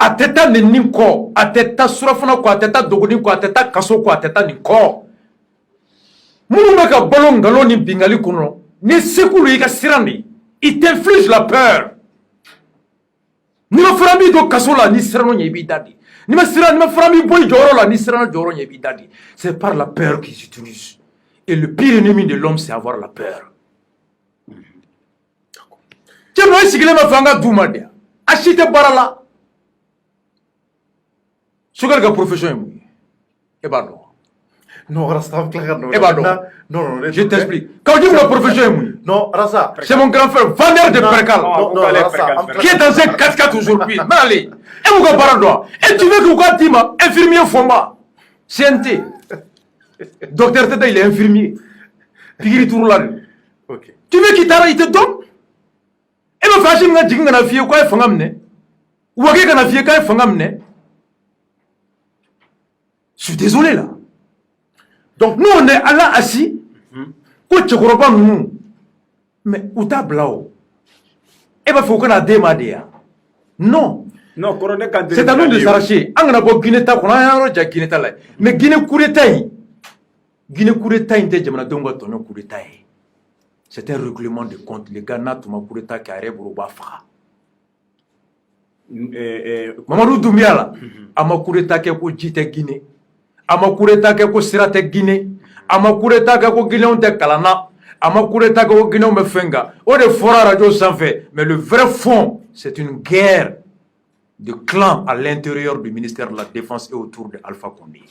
a tɛ taa nin kɔ a tɛ taa surafana kɔ a tɛ taa dogoni kɔ a tɛ taa kaso kɔ a tɛ taa nin kɔ minnu bɛ ka balo nkalon ni bingali kɔnɔ ni seko don i ka siran de il t'inflige la peur n'i ma fara min don kaso la n'i siranna ɲɛ i b'i da di n'i ma fara min bɔ i jɔyɔrɔ la n'i siranna jɔyɔrɔ ɲɛ i b'i da di c'est par la peur qu'ils utilisent et le pire ennemi de l'homme c'est avoir la peur cɛ dɔ i sigilen bɛ fɛ an ka d'u ma de a si tɛ baara la Sukari ka profession est mouillée. Et bah non. Non, Rasta, et bah non. Je t'explique. Quand je dis ma profession est mouillée. Non, Rasta. C'est mon grand frère, vendeur de percal. Qui est dans un 4x4 aujourd'hui. Mais allez. Et vous avez parlé. Et tu veux que vous ayez dit, infirmier Fomba. CNT. Docteur Teta, il est infirmier. Pigiri Touroula. Ok. Tu veux qu'il t'arrête, il te donne. Et le fascisme, il a dit qu'il a fait quoi, il faut l'amener. Ou qu'il a fait quoi, il faut l'amener. Je suis désolé là. Donc nous on est là assis. Mais où t'as blau? Et bien faut qu'on a démarré. Non. Non, c'est à nous de s'arracher. On a beau Guinée ta qu'on a déjà Guinée ta là. Mais Guinée coup d'état. Guinée coup d'état inte jamana dongo tonyo coup d'état. C'est un règlement de compte. Les Ghana tout ma coup d'état qui arrive au Bafra. Mamadou Doumbia là. Ama coup d'état qui est jité Guinée. Ama coup d'état ke ko sirate Guinée ama coup d'état ke ko Guinée te kalana ama coup d'état ko Guinée me fenga o de fora radio sans fait mais le vrai fond c'est une guerre de clans à l'intérieur du ministère de la Défense et autour de Alpha Condé.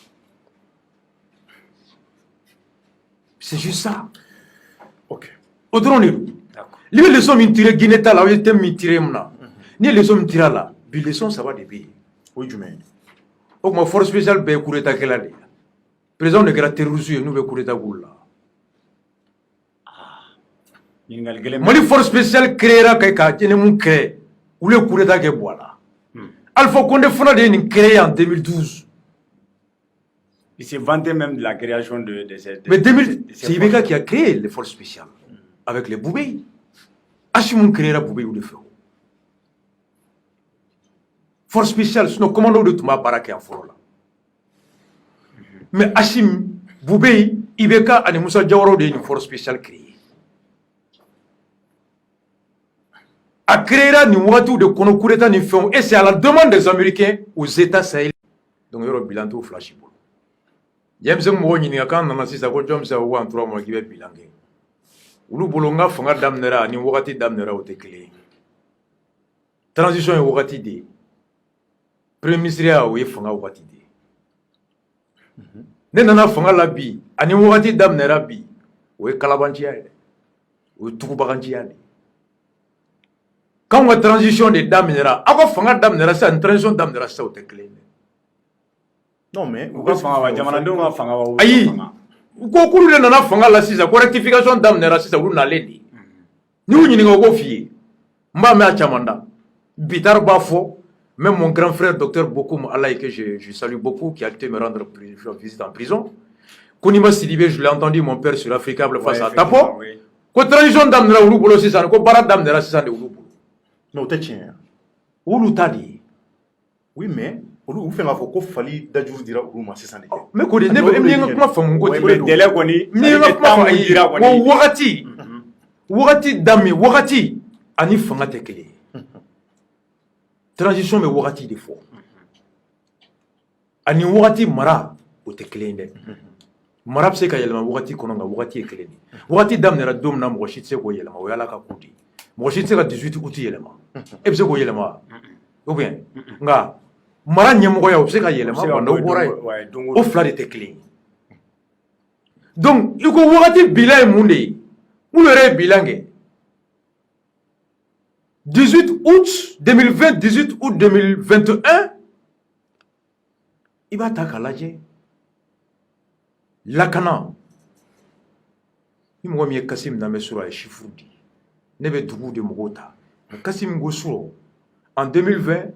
C'est juste ça. OK. Odroni. D'accord. Les leçons m'tirent Guinée ta là, était m'tiré mna. Ni leçons m'tirent là, bi leçons ça va de pays. Oui, du même. O ma force spéciale be coup d'état kela de président de guerre terroriste nous be coup d'état goula Mali force spéciale créera kay ka tene mun créé ou le coup d'état ke boala Alpha Condé fona de ni créé en 2012 il s'est vanté même de la création de cette mais 2000 c'est Ibeka qui a créé les forces spéciales avec les Boubé Achimoun créera Boubé ou le feu force spéciale, sinon commando de Touma Barake en foro là. Mais Hachim, Boubé, Ibeka et Moussa Diawara de une force spéciale créée. A créé une ouatou de Konokureta ni fond et c'est à la demande des Américains aux États sahéliens. Donc il y aura un bilan tout flashy. James Mwoni ni akan na sisa ko James wa antura mo kibe bilange. Ulu bolonga fonga damnera ni wakati damnera otekle. Transition est wakati de Premier ministre a oué fanga wakati de. Ne nana fanga la bi ani wakati damnera bi oué kalabanchi ya oué tukubaganchi ya. Quand la transition de damnera, ako fanga damnera c'est une transition damnera ça otekle. Non mais ou ka fanga wa jamana ndonga fanga wa ayi ko kulu de nana fanga la sisa ko rectification damnera sisa ulu na ledi. Ni wu nyini ko fiye. Mba me a chamanda. Bitar bafo. Même mon grand frère, docteur Bokoum, Allah et que je salue beaucoup, qui a été me rendre visite en prison. Konima Sidibé, je l'ai entendu, mon père sur l'Africable face à Tapo. Ko transition d'amnera ou bolo c'est ça, ko barat d'amnera c'est ça de ou. Non, t'es tien. Ou tadi. Oui, mais vous faites un faux fali d'ajou dira ou ma c'est ça. Mais ko de ne kuma famu ko délai koni. Ni kuma dira koni. Wakati dami, wakati ani fanga tekele. Transition mais wakati de fo ani wakati mara o te kelen de mara be se ka yelema wakati kono nga wakati e kelen ni wakati damnera dom na mo shitse ko yelema o yala ka kuti mo shitse ka 18 août yelema e be se ko yelema ou bien nga mara nyemo ya o be se ka yelema wanda bora o fla de te kelen donc iko wakati bilay munde mu yere bilange 18 août 2020, 18 août 2021, il va t'accalager. Lakana. Il m'a mis Kassim dans mes sourds et Chifoudi. Nebe Dougou de Mogota. Kassim Gosuro. En 2020,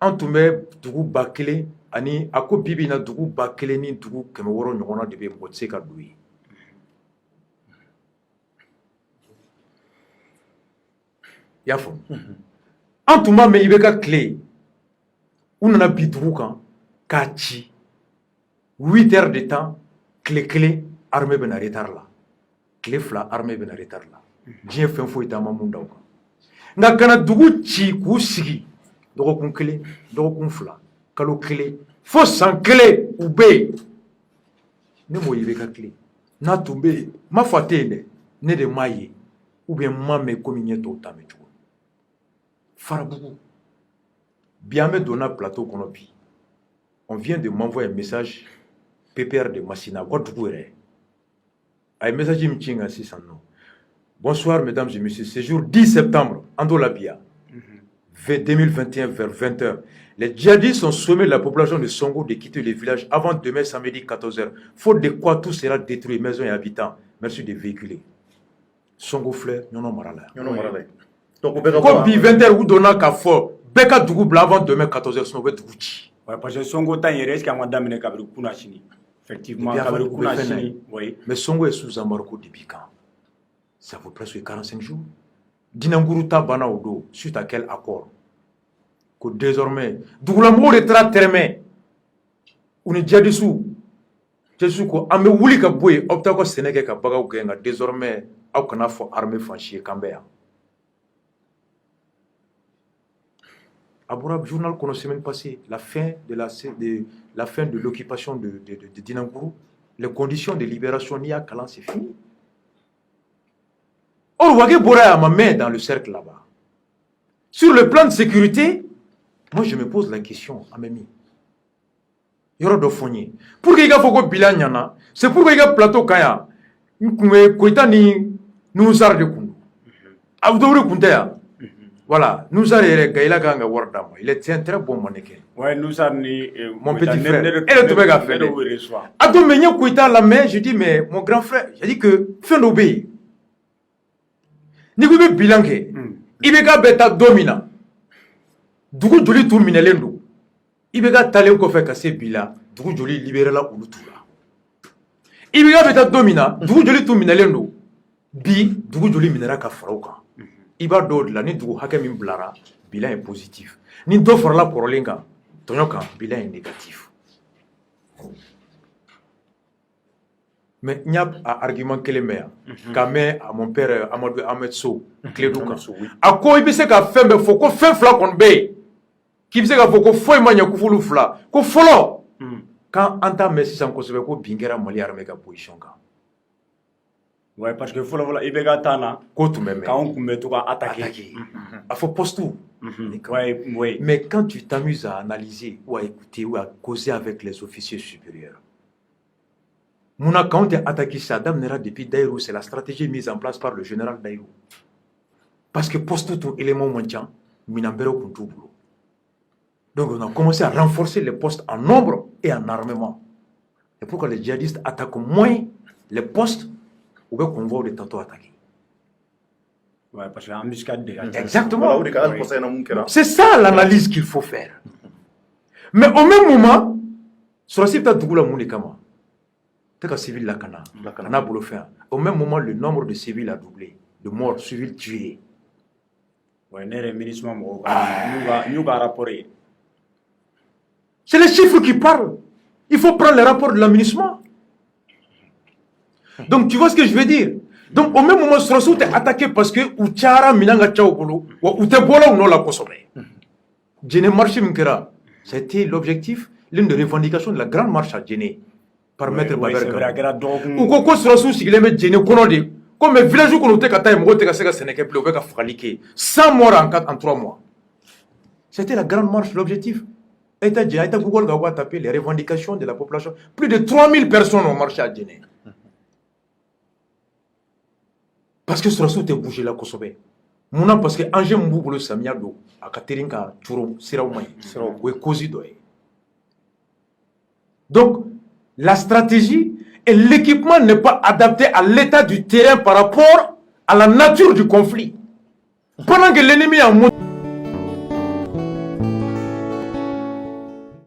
en tout cas, Dougou Bakele, Ani, Ako Bibi na Dougou Bakele ni Dougou Kemeworo Nyona de Bembotseka Louis. Yafo. En tout cas, mais il y a clé. On a bidugu kan k'a ci 8 heures de temps clé armée bena retard la clé fla armée bena retard la diɲɛ fɛn foyi t'an ma mun da o kan nka kana dugu ci k'u sigi dɔgɔkun kelen dɔgɔkun fila kalo kelen fo san kelen u bɛ yen ne m'o ye i bɛ ka tile n'a tun bɛ yen ma fɔ a tɛ yen dɛ ne de m'a ye ou bien ma mɛn komi ɲɛ tɔw ta mɛn cogo Farabougou bi an bɛ donna plateau kɔnɔ bi on vient de m'envoyer un message PPR de Massina wa dugu yɛrɛ a ye message min ci n kan sisan nɔ bonsoir mesdames et messieurs ce jour 10 septembre an t'o la bi ya 2021 vers 20h les djihadistes ont sommé la population de Songo de quitter le village avant demain samedi 14h faute de quoi tout sera détruit maisons et habitants merci de véhiculer Songo fleur ɲɔnɔ mara la ko bi 20h u donna k'a fɔ bɛɛ ka dugu bila avant demain 14h sinon u bɛ dugu ci parce que Songo ta yɛrɛ est-ce que an ma daminɛ kabiri kunna sini effectivement kabiri kunna sini oui mais Songo est sous embargo depuis quand ça vaut presque 45 jours Dinanguru ta banna o don suite à quel accord que désormais dugulamɔgɔw de taara tɛrɛmɛ u ni jihadistes ko an bɛ wuli ka bɔ yen aw bɛ taa aw ka sɛnɛ kɛ ka bagaw gɛn nka désormais aw kana fɔ armée fan si ye k'an bɛ yan a bɔra journal kɔnɔ semaine passée la fin de l'occupation de Dinanguru les conditions de libération n'i y'a kalan c'est fini or Wage bɔra yan a ma mɛn dans le cercle là-bas sur le plan de sécurité moi je me pose la question Amemi yɔrɔ dɔ fɔ n ye pour que i k'a fɔ ko bila ɲana c'est pour que i ka plateau kan yan n kun bɛ Koyita ni Nusar de kun Abdou de kun tɛ yan voilà Nusar yɛrɛ Gayila kan ka wari d'a ma il est un très bon mannequin ouais Nusar ni mon petit frère e de tun bɛ ka fɛ dɛ a don mais n ye Koyita lamɛn je dis mais mon grand frère j'ai dit que fɛn dɔ bɛ yen n'i ko i bɛ bilan kɛ i bɛ k'a bɛ taa don min na dugu joli tun minɛlen don i bɛ ka talen kɔfɛ ka se bi la dugu joli libérela olu t'u la i bɛ ka bɛ taa don min na dugu joli tun minɛlen don bi dugu joli minɛra ka fara o kan i b'a dɔn o de la ni dugu hakɛ min bilara bilan est positif ni dɔ farala kɔrɔlen kan tɔɲɔ kan bilan est négatif mais n y'a argument kelen mɛn yan k'a mɛn a mon père Amadou Ahmed Sow Clédou kan a ko i bɛ se ka fɛn bɛɛ fɔ ko fɛn fila kɔni bɛ yen k'i bɛ se k'a fɔ ko foyi ma ɲɛ kufulu fila ko fɔlɔ kan an t'a mɛn sisan kosɛbɛ ko bin kɛra Mali armée ka position kan ouais parce que fɔlɔ i bɛ ka taa na ko tun bɛ mɛn k'anw kun bɛ to ka attaquer a fɔ poste ouais mais quand tu t'amuses à analyser ou à écouter ou à causer avec les officiers supérieurs Mouna quand tu attaqué Saddam Nera depuis Daïrou, c'est la stratégie mise en place par le général Daïrou. Parce que poste tout élément mondial, Minambero Kuntubulo. Donc on a commencé à renforcer les postes en nombre et en armement. C'est pourquoi les djihadistes attaquent moins les postes où qu'on voit les tantôt attaquer. Ouais, parce que embuscade déjà. Exactement. C'est ça l'analyse qu'il faut faire. Mais au même moment, sur la site de Dougoula Mounikama, civil la Kana, au même moment, le nombre de civils a doublé, de morts civils tués. C'est les chiffres qui parlent. Il faut prendre les rapports de l'aménagement. Donc, tu vois ce que je veux dire? Donc, au même moment, Sorosu est attaqué parce que Uchara Minanga Chaobolo, ou Tebola ou non la Kosobe. Djene marché Minkera, c'était l'objectif, l'une des revendications de la grande marche à Djene. Par maître Baber. Ou quoi Sorosu, si il aimait Djene Konodi, comme les villages où on était à Taïmo, on était à Sénégal, on était à Fraliké, 100 morts en 3 mois. C'était la grande marche, l'objectif. État Google Gawa tapé les revendications de la population. Plus de 3000 personnes ont marché à Djene. Parce que Sorosu était bougé là, Kosobe. Mouna parce que Angé Mboubolo Samiado, à Katerinka, Turo, Siraoumai, ou Kozidoye. Donc, la stratégie et l'équipement n'est pas adapté à l'état du terrain par rapport à la nature du conflit. Pendant que l'ennemi a monté